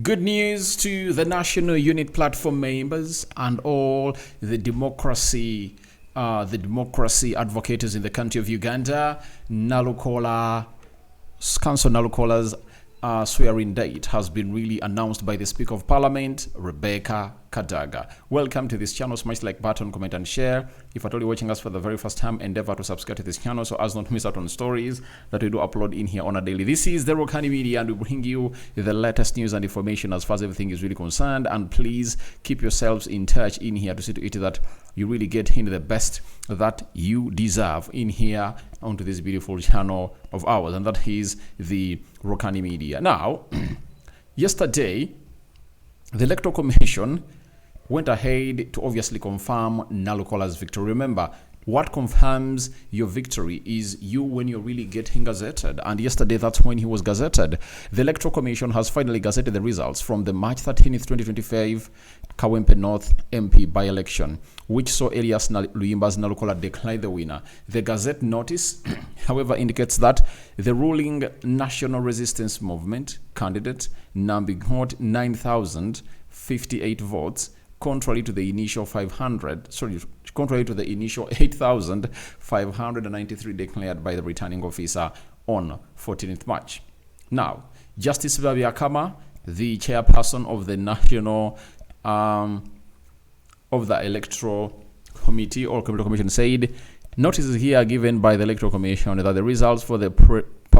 Good news to the National Unit Platform members and all the democracy advocates in the country of Uganda. Nalukoola, Council Nalukoola's swearing date has been really announced by the Speaker of Parliament, Rebecca Kadaga. Welcome to this channel. Smash like button, comment and share. If at all you're watching us for the very first time, endeavor to subscribe to this channel so as not to miss out on stories that we do upload in here on a daily. This is the Rokani Media and we bring you the latest news and information as far as everything is really concerned. And please keep yourselves in touch in here to see to it that you really get in the best that you deserve in here onto this beautiful channel of ours, and that is the Rokani Media. Now, yesterday, the Electoral Commission went ahead to obviously confirm Nalukoola's victory. Remember, what confirms your victory is you when you're really getting gazetted. And yesterday, that's when he was gazetted. The Electoral Commission has finally gazetted the results from the March 13th, 2025 Kawempe North MP by-election, which saw Erias Luyimbazi Nalukoola declare the winner. The Gazette notice, however, indicates that the ruling National Resistance Movement candidate got 9,058 votes, contrary to the initial 8,593 declared by the returning officer on 14th March. Now, Justice Babiakama, the chairperson of the National of the Electoral Committee or Commission, said notices here given by the Electoral Commission that the results for the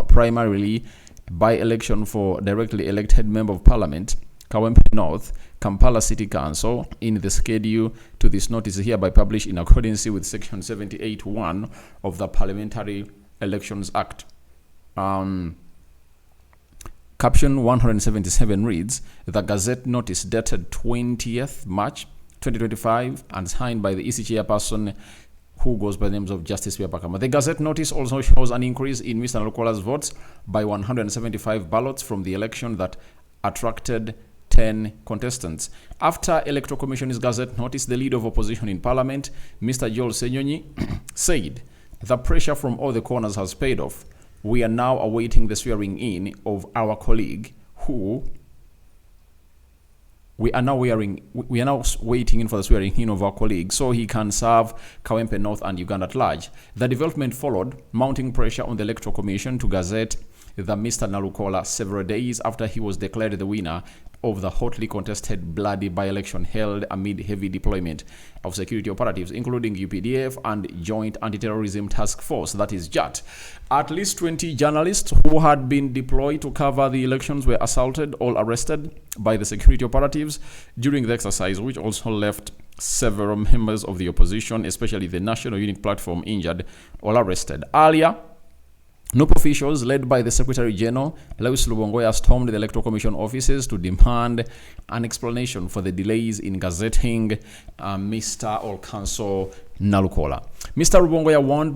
primarily by-election for directly elected Member of Parliament Kawempe North, Kampala City Council, in the schedule to this notice hereby published in accordance with Section 78(1) of the Parliamentary Elections Act. Caption 177 reads, the Gazette notice dated 20th March 2025 and signed by the EC chairperson who goes by the names of Justice Babiakama. The Gazette notice also shows an increase in Mr. Nalukoola's votes by 175 ballots from the election that attracted 10 contestants. After Electoral Commission's Gazette notice, the leader of opposition in Parliament, Mr. Joel Senyonyi, said the pressure from all the corners has paid off. We are now awaiting the swearing in of our colleague we are now waiting in for the swearing in of our colleague so he can serve Kawempe North and Uganda at large. The development followed mounting pressure on the Electoral Commission to gazette the Mr. Nalukoola several days after he was declared the winner of the hotly contested bloody by-election held amid heavy deployment of security operatives, including UPDF and Joint Anti-Terrorism Task Force, that is JAT. At least 20 journalists who had been deployed to cover the elections were assaulted, all arrested by the security operatives during the exercise, which also left several members of the opposition, especially the National Unit Platform, injured, all arrested. Earlier, NUP officials, led by the Secretary General, Lewis Lubongoya, stormed the Electoral Commission offices to demand an explanation for the delays in gazetting Mr. or Council Nalukoola. Mr. Lubongoya wondered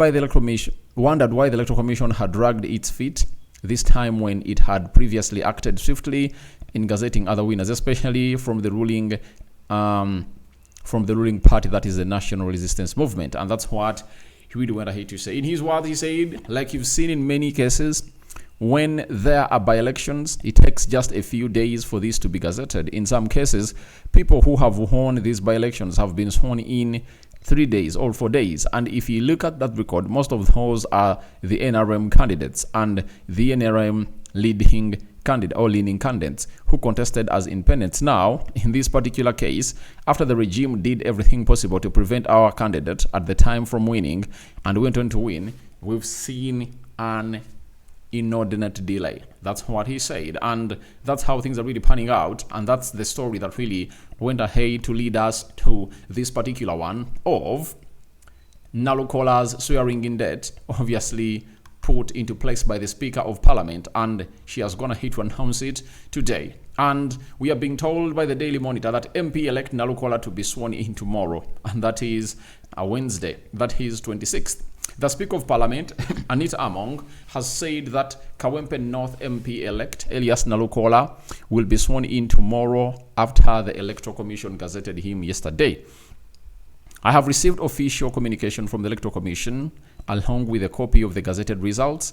why the Electoral Commission had dragged its feet, this time when it had previously acted swiftly in gazetting other winners, especially from the ruling party, that is the National Resistance Movement. And that's what he really went ahead to say. In his words, he said, like you've seen in many cases, when there are by-elections, it takes just a few days for these to be gazetted. In some cases, people who have won these by-elections have been sworn in 3 days or 4 days. And if you look at that record, most of those are the NRM candidates and the NRM leading leaning candidates who contested as independents. Now, in this particular case, after the regime did everything possible to prevent our candidate at the time from winning and went on to win, we've seen an inordinate delay. That's what he said, and that's how things are really panning out, and that's the story that really went ahead to lead us to this particular one of Nalukoola's swearing in debt, obviously put into place by the Speaker of Parliament, and she has gone ahead to announce it today. And we are being told by the Daily Monitor that MP-elect Nalukoola to be sworn in tomorrow, and that is a Wednesday, that is 26th. The Speaker of Parliament, Anita Among, has said that Kawempe North MP-elect Erias Nalukoola will be sworn in tomorrow after the Electoral Commission gazetted him yesterday. I have received official communication from the Electoral Commission along with a copy of the gazetted results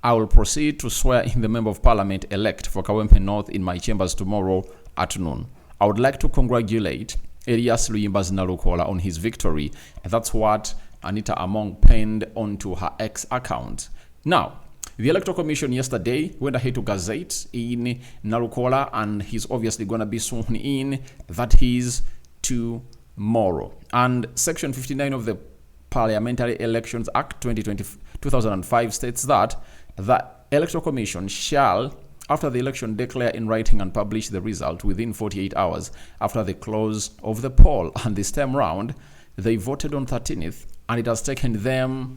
I will proceed to swear in the Member of Parliament elect for Kawempe North in my chambers tomorrow at noon. I would like to congratulate Erias Luyimbazi Nalukoola on his victory. And that's what Anita Among penned onto her X account. Now, the Electoral Commission yesterday went ahead to gazette in Nalukoola, and he's obviously going to be sworn in. That is tomorrow. And Section 59 of the Parliamentary Elections Act 2005 states that the Electoral Commission shall, after the election, declare in writing and publish the result within 48 hours after the close of the poll. And this time round, they voted on 13th, and it has taken them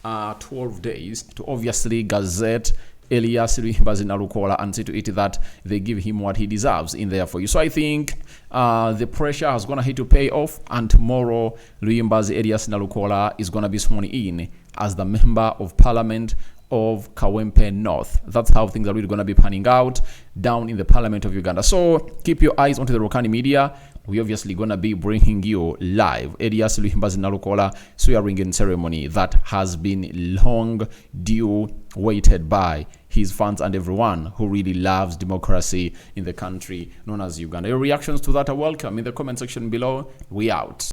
12 days to obviously gazette Erias Luyimbazi Nalukoola and see to it that they give him what he deserves in there for you. So I think the pressure has gone ahead to pay off, and tomorrow Luyimbazi Erias Nalukoola is going to be sworn in as the Member of Parliament of Kawempe North. That's how things are really going to be panning out down in the Parliament of Uganda. So keep your eyes onto the Rokani media. We're obviously going to be bringing you live Erias Luyimbazi Nalukoola swearing-in ceremony that has been long due, waited by his fans and everyone who really loves democracy in the country known as Uganda. Your reactions to that are welcome in the comment section below. We out.